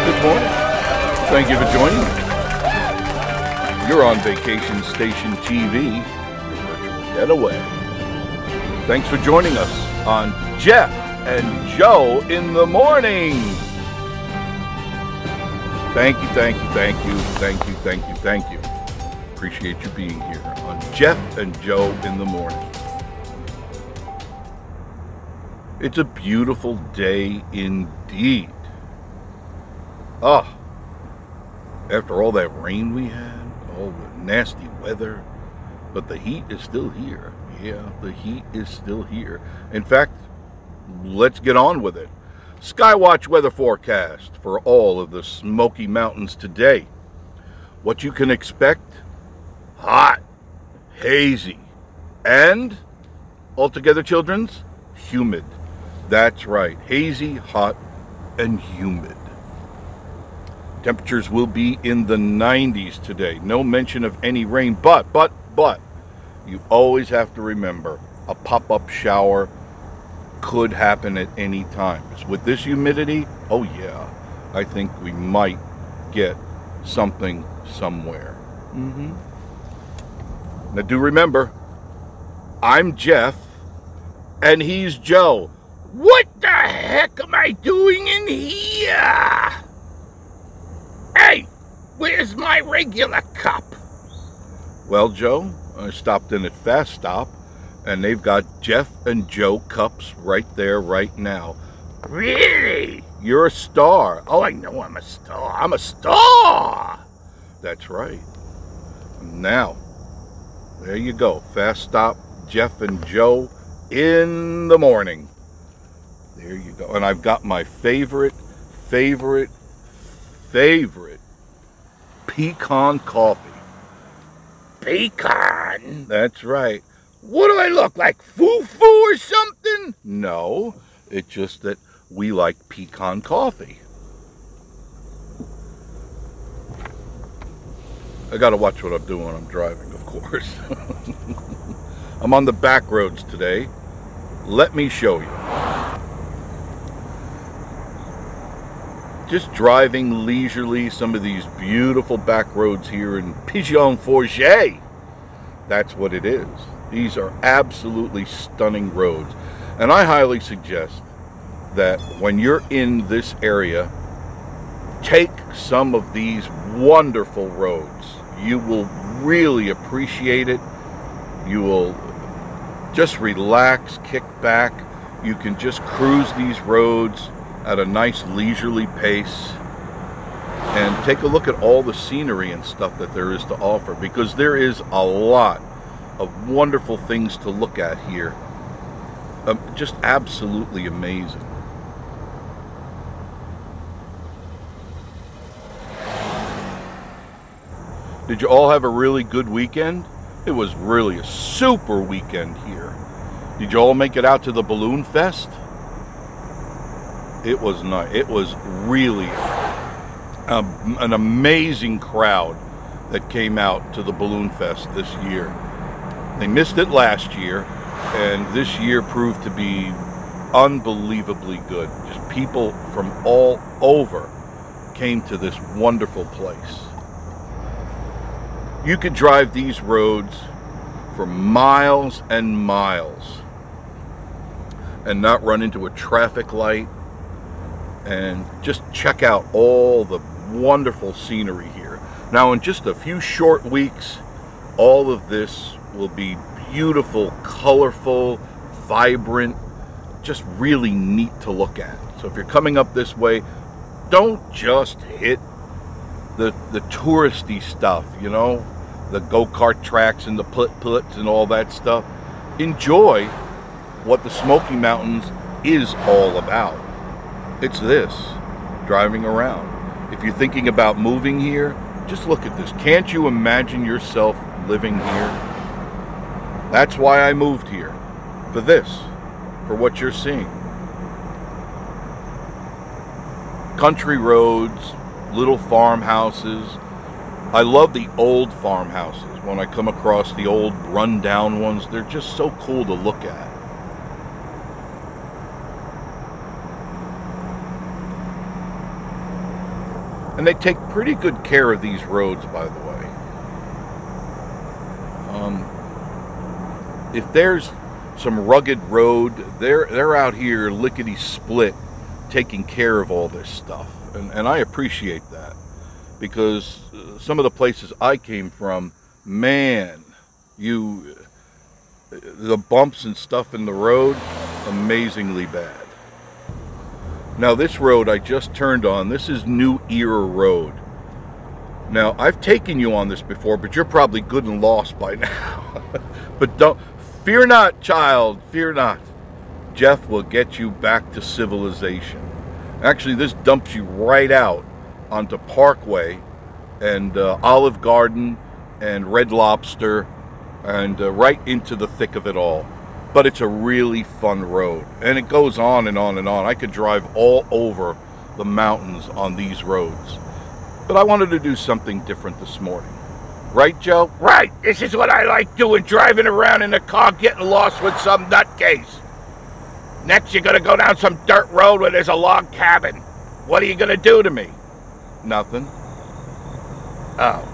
Good morning. Thank you for joining me. You're on Vacation Station TV, your virtual getaway. Thanks for joining us on Jeff and Joe in the morning. Thank you, thank you, thank you, thank you, thank you, thank you. Appreciate you being here on Jeff and Joe in the morning. It's a beautiful day indeed. Oh, after all that rain we had, all the nasty weather, but the heat is still here. Yeah, the heat is still here. In fact, let's get on with it. Skywatch weather forecast for all of the Smoky Mountains today. What you can expect: hot, hazy, and altogether, children's, humid. That's right, hazy, hot, and humid. Temperatures will be in the 90s today. No mention of any rain, but you always have to remember a pop-up shower could happen at any time. With this humidity, oh yeah, I think we might get something somewhere. Now do remember, I'm Jeff and he's Joe. What the heck am I doing in here? Hey, where's my regular cup? Well, Joe, I stopped in at Fast Stop, and they've got Jeff and Joe cups right there, right now. Really? You're a star. Oh, I know I'm a star. I'm a star. That's right. Now, there you go. Fast Stop, Jeff and Joe in the morning. There you go. And I've got my favorite pecan coffee. Pecan? That's right. What do I look like, foo-foo or something? No, it's just that we like pecan coffee. I gotta watch what I'm doing when I'm driving, of course. I'm on the back roads today. Let me show you. Just driving leisurely some of these beautiful back roads here in Pigeon Forge. That's what it is. These are absolutely stunning roads. And I highly suggest that when you're in this area, take some of these wonderful roads. You will really appreciate it. You will just relax, kick back. You can just cruise these roads at a nice leisurely pace and take a look at all the scenery and stuff that there is to offer, because there is a lot of wonderful things to look at here. Just absolutely amazing. Did you all have a really good weekend? It was really a super weekend here. Did you all make it out to the Balloon Fest? It was nice. It was really an amazing crowd that came out to the Balloon Fest this year. They missed it last year, and this year proved to be unbelievably good. Just people from all over came to this wonderful place. You could drive these roads for miles and miles and not run into a traffic light, and just check out all the wonderful scenery here. Now, in just a few short weeks, all of this will be beautiful, colorful, vibrant, just really neat to look at. So if you're coming up this way, don't just hit the touristy stuff, you know, the go-kart tracks and the putt-putts and all that stuff. Enjoy what the Smoky Mountains is all about. It's this, driving around. If you're thinking about moving here, just look at this. Can't you imagine yourself living here? That's why I moved here, for this, for what you're seeing. Country roads, little farmhouses. I love the old farmhouses. When I come across the old run-down ones, they're just so cool to look at. And they take pretty good care of these roads, by the way. If there's some rugged road, they're out here lickety-split taking care of all this stuff. And I appreciate that, because some of the places I came from, man, the bumps and stuff in the road, amazingly bad. Now this road I just turned on, this is New Era Road. Now I've taken you on this before, but you're probably good and lost by now. But fear not, child, fear not. Jeff will get you back to civilization. Actually, this dumps you right out onto Parkway and Olive Garden and Red Lobster, and right into the thick of it all. But it's a really fun road, and it goes on and on and on. I could drive all over the mountains on these roads. But I wanted to do something different this morning. Right, Joe? Right. This is what I like doing, driving around in a car, getting lost with some nutcase. Next, you're going to go down some dirt road where there's a log cabin. What are you going to do to me? Nothing. Oh.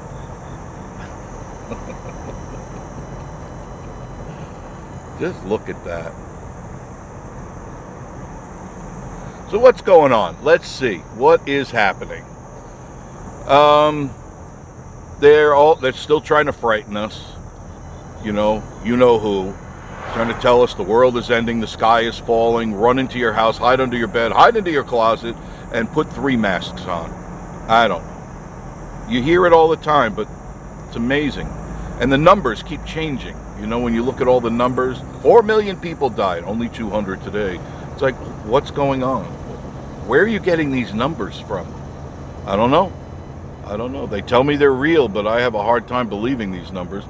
Just look at that. So what's going on? Let's see. What is happening? They're still trying to frighten us. You know who. Trying to tell us the world is ending, the sky is falling, run into your house, hide under your bed, hide into your closet, and put 3 masks on. I don't know. You hear it all the time, but it's amazing. And the numbers keep changing. You know, when you look at all the numbers, 4 million people died, only 200 today. It's like, what's going on? Where are you getting these numbers from? I don't know. I don't know. They tell me they're real, but I have a hard time believing these numbers.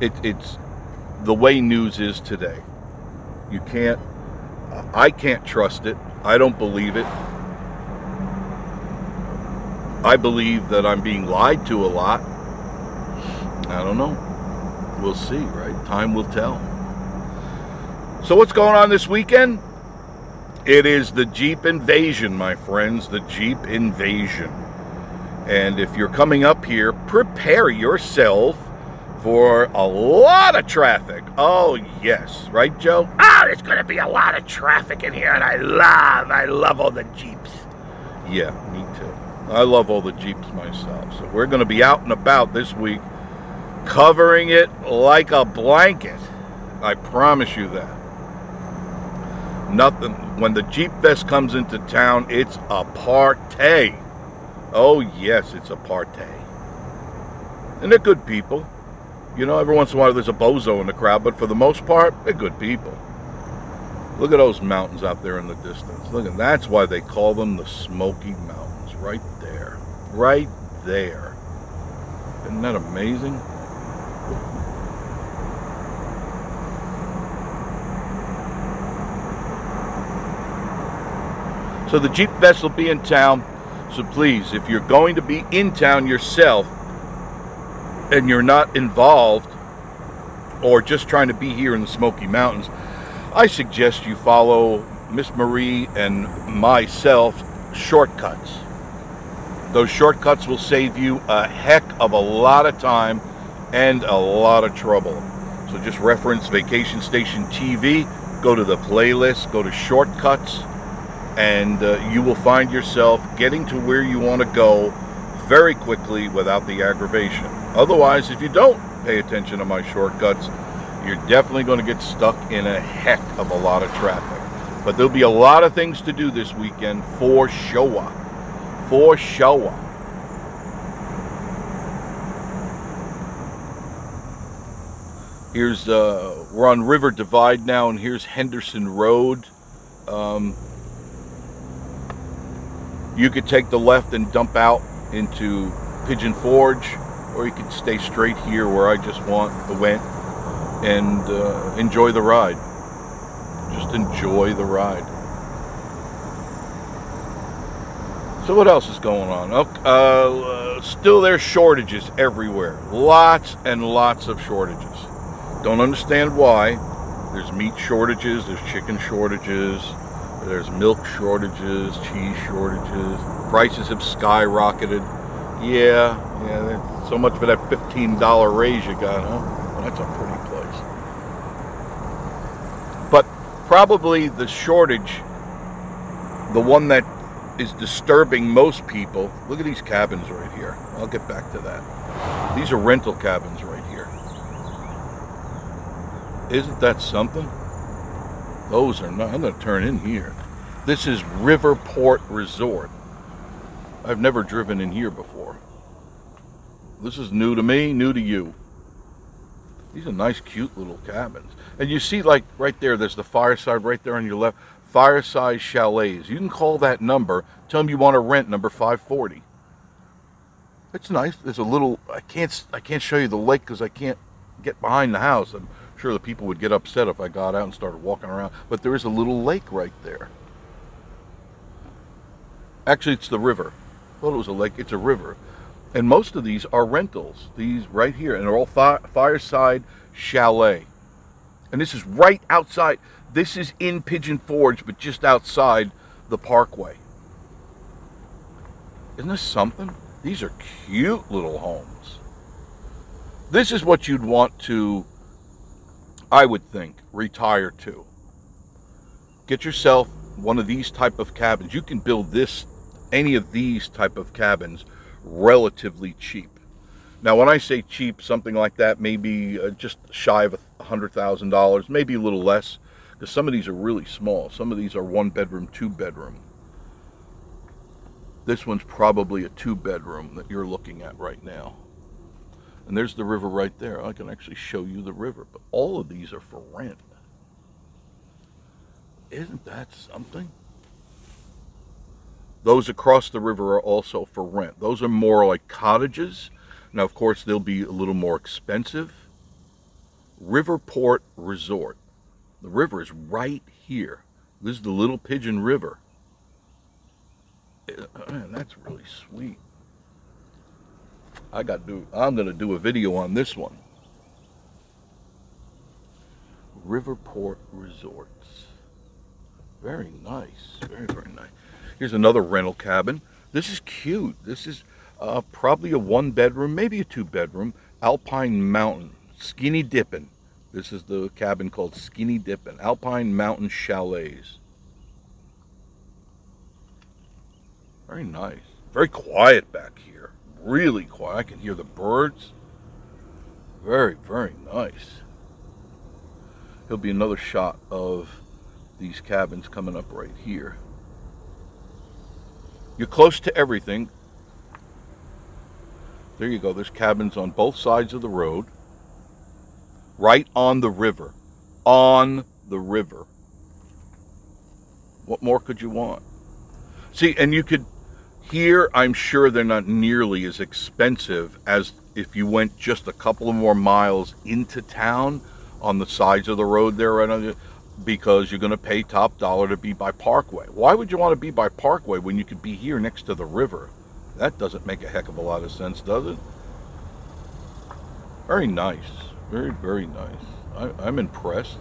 It's the way news is today. I can't trust it. I don't believe it. I believe that I'm being lied to a lot. I don't know. We'll see, right? Time will tell. So what's going on this weekend? It is the Jeep invasion, my friends. The Jeep invasion. And if you're coming up here, prepare yourself for a lot of traffic. Oh, yes. Right, Joe? Oh, there's going to be a lot of traffic in here, and I love all the Jeeps. Yeah, me too. I love all the Jeeps myself. So we're going to be out and about this week, covering it like a blanket. I promise you that. Nothing. When the Jeep Fest comes into town, it's a party. Oh, yes, it's a party. And they're good people. You know, every once in a while there's a bozo in the crowd, but for the most part, they're good people. Look at those mountains out there in the distance. Look, and that's why they call them the Smoky Mountains. Right there. Right there. Isn't that amazing? So the Jeep Fest will be in town. So please, if you're going to be in town yourself and you're not involved or just trying to be here in the Smoky Mountains, I suggest you follow Miss Marie and myself shortcuts. Those shortcuts will save you a heck of a lot of time and a lot of trouble. So just reference Vacation Station TV, go to the playlist, go to shortcuts, and you will find yourself getting to where you want to go very quickly without the aggravation. Otherwise, if you don't pay attention to my shortcuts, you're definitely going to get stuck in a heck of a lot of traffic. But there'll be a lot of things to do this weekend for sure. For sure. Here's, we're on River Divide now, and here's Henderson Road. You could take the left and dump out into Pigeon Forge, or you could stay straight here where I just went and enjoy the ride. Just enjoy the ride. So what else is going on? Still there's shortages everywhere. Lots and lots of shortages. Don't understand why. There's meat shortages, there's chicken shortages, There's milk shortages, cheese shortages. Prices have skyrocketed. Yeah, so much for that $15 raise you got, huh? Well, that's a pretty place. But probably the shortage, the one that is disturbing most people. Look at these cabins right here. I'll get back to that. These are rental cabins right here. Isn't that something? Those are not. I'm going to turn in here. This is Riverport Resort. I've never driven in here before. This is new to me, new to you. These are nice, cute little cabins. And you see, like, right there, there's the Fireside right there on your left. Fireside Chalets. You can call that number. Tell them you want to rent number 540. It's nice. There's a little. I can't show you the lake because I can't get behind the house. I'm sure the people would get upset if I got out and started walking around. But there is a little lake right there. Actually, it's the river. I thought it was a lake. It's a river. And most of these are rentals. These right here, and they're all Fireside Chalet. And this is right outside. This is in Pigeon Forge, but just outside the parkway. Isn't this something? These are cute little homes. This is what you'd want to, I would think, retire to. Get yourself one of these type of cabins. You can build any of these type of cabins relatively cheap. Now, when I say cheap, something like that, maybe just shy of $100,000, maybe a little less, because some of these are really small. Some of these are 1-bedroom, 2-bedroom. This one's probably a 2-bedroom that you're looking at right now. And there's the river right there. I can actually show you the river, but all of these are for rent. Isn't that something? Those across the river are also for rent. Those are more like cottages. Now, of course, they'll be a little more expensive. Riverport Resort. The river is right here. This is the Little Pigeon River. Man, that's really sweet. I'm going to do a video on this one. Riverport Resorts. Very nice. Very, very nice. Here's another rental cabin. This is cute. This is probably a 1-bedroom, maybe a 2-bedroom. Alpine Mountain. Skinny Dippin'. This is the cabin called Skinny Dippin'. Alpine Mountain Chalets. Very nice. Very quiet back here. Really quiet. I can hear the birds. Very, very nice. There'll be another shot of these cabins coming up right here. You're close to everything. There you go. There's cabins on both sides of the road. Right on the river. On the river. What more could you want? See, and you could, here I'm sure they're not nearly as expensive as if you went just a couple of more miles into town on the sides of the road there, right on the, because you're going to pay top dollar to be by Parkway. Why would you want to be by Parkway when you could be here next to the river? That doesn't make a heck of a lot of sense, does it? Very nice. Very, very nice. I'm impressed.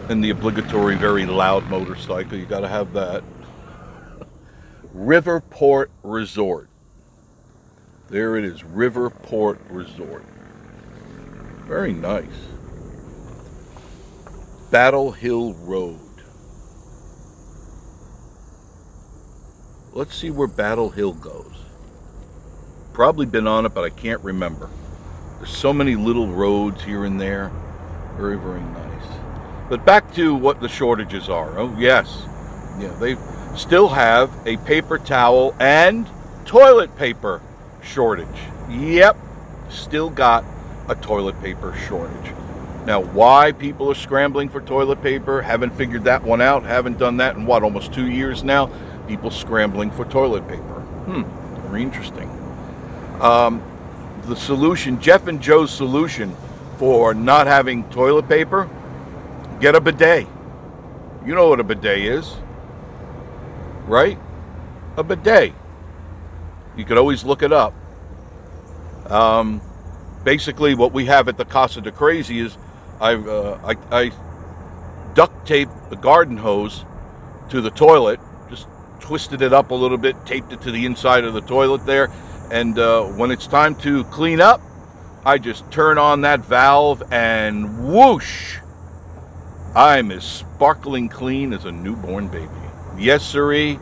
And the obligatory very loud motorcycle, you got to have that. Riverport Resort. There it is, Riverport Resort. Very nice. Battle Hill Road. Let's see where Battle Hill goes. Probably been on it, but I can't remember. There's so many little roads here and there. Very, very nice. But back to what the shortages are. Oh, yes. Yeah, they still have a paper towel and toilet paper shortage. Yep. Still got a toilet paper shortage. Now, why people are scrambling for toilet paper, haven't figured that one out, haven't done that in what, almost 2 years now? People scrambling for toilet paper. Very interesting. The solution, Jeff and Joe's solution for not having toilet paper, get a bidet. You know what a bidet is, right? A bidet. You could always look it up. Basically, what we have at the Casa de Crazy is I duct taped the garden hose to the toilet, just twisted it up a little bit, taped it to the inside of the toilet there, and when it's time to clean up, I just turn on that valve and whoosh, I'm as sparkling clean as a newborn baby. Yes, sirree,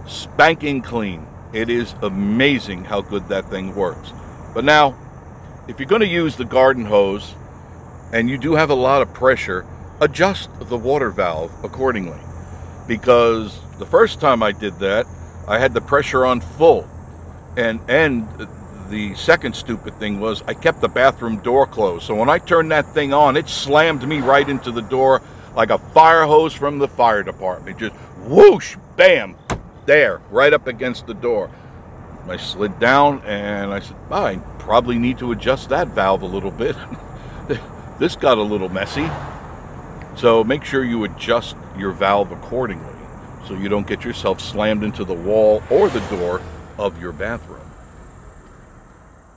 spanking clean. It is amazing how good that thing works. But now, if you're going to use the garden hose and you do have a lot of pressure, adjust the water valve accordingly. Because the first time I did that, I had the pressure on full. And the second stupid thing was I kept the bathroom door closed. So when I turned that thing on, it slammed me right into the door like a fire hose from the fire department. Just whoosh, bam, there, right up against the door. I slid down and I said, I probably need to adjust that valve a little bit. This got a little messy. So make sure you adjust your valve accordingly so you don't get yourself slammed into the wall or the door of your bathroom.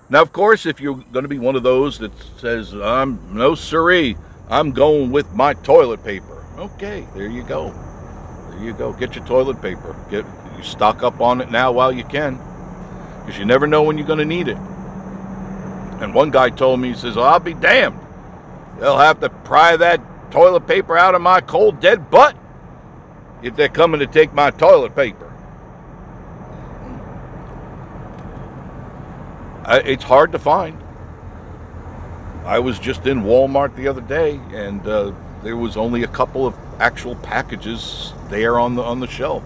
Now, of course, if you're going to be one of those that says, no sirree, I'm going with my toilet paper. Okay, there you go. There you go. Get your toilet paper. You stock up on it now while you can, because you never know when you're going to need it. And one guy told me, he says, I'll be damned. They'll have to pry that toilet paper out of my cold, dead butt if they're coming to take my toilet paper. It's hard to find. I was just in Walmart the other day, and there was only a couple of actual packages there on the shelf.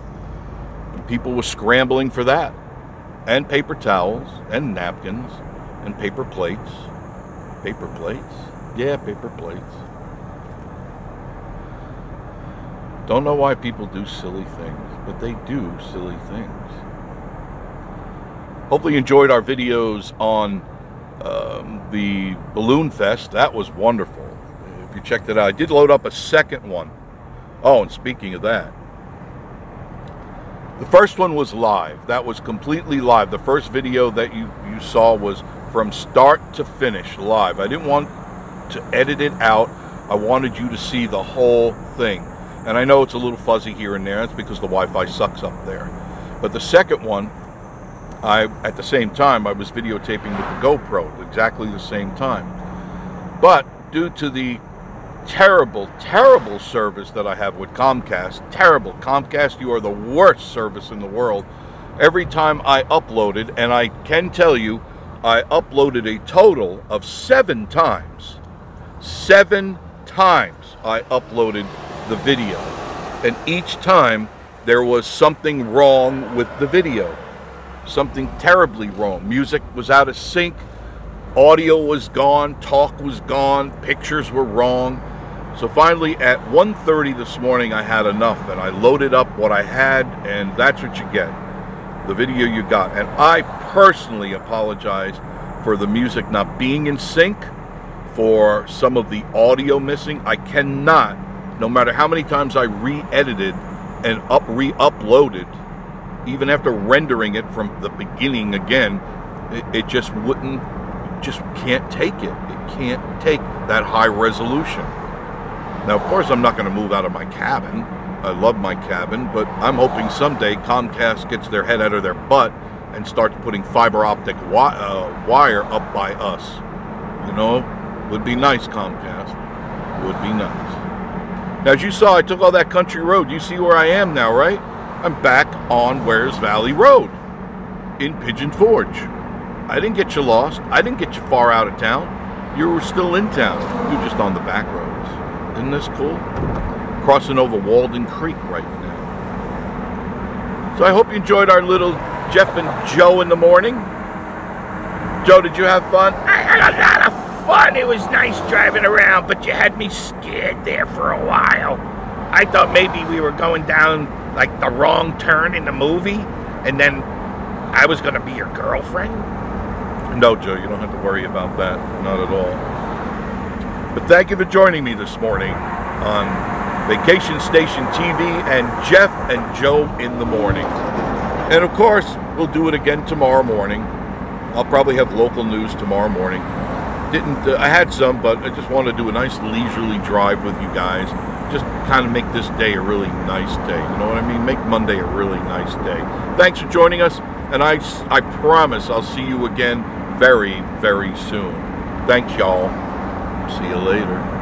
And people were scrambling for that, and paper towels, and napkins, and paper plates. Paper plates? Yeah, paper plates. Don't know why people do silly things, but they do silly things. Hopefully you enjoyed our videos on the Balloon Fest. That was wonderful. If you checked it out, I did load up a second one. Oh, and speaking of that, the first one was live. That was completely live. The first video that you saw was from start to finish live. I didn't want to edit it out. I wanted you to see the whole thing. And I know it's a little fuzzy here and there. That's because the Wi-Fi sucks up there. But the second one, at the same time, I was videotaping with the GoPro at exactly the same time. But due to the terrible, terrible service that I have with Comcast, terrible. Comcast, you are the worst service in the world. Every time I uploaded, and I can tell you, I uploaded a total of 7 times. 7 times I uploaded the video. And each time there was something wrong with the video. Something terribly wrong. Music was out of sync, audio was gone, talk was gone, pictures were wrong. So finally at 1:30 this morning I had enough, and I loaded up what I had, and that's what you get. The video you got. And I personally apologize for the music not being in sync, for some of the audio missing. I cannot, no matter how many times I re-edited and re-uploaded, even after rendering it from the beginning again, it just wouldn't, just can't take it. It can't take that high resolution. Now, of course, I'm not going to move out of my cabin. I love my cabin, but I'm hoping someday Comcast gets their head out of their butt and starts putting fiber optic wire up by us. You know, would be nice, Comcast. Would be nice. Now, as you saw, I took all that country road. You see where I am now, right? I'm back on Wares Valley Road in Pigeon Forge. I didn't get you lost. I didn't get you far out of town. You were still in town. You're just on the back roads. Isn't this cool? Crossing over Walden Creek right now. So I hope you enjoyed our little Jeff and Joe in the morning. Joe, did you have fun? I had a lot of fun. It was nice driving around, but you had me scared there for a while. I thought maybe we were going down like the wrong turn in the movie, and then I was going to be your girlfriend. No, Joe, you don't have to worry about that. Not at all. But thank you for joining me this morning on Vacation Station TV and Jeff and Joe in the morning. And of course, we'll do it again tomorrow morning. I'll probably have local news tomorrow morning. I had some, but I just want to do a nice leisurely drive with you guys. just kind of make this day a really nice day. You know what I mean? Make Monday a really nice day. Thanks for joining us, and I promise I'll see you again very, very soon. Thanks, y'all. See you later.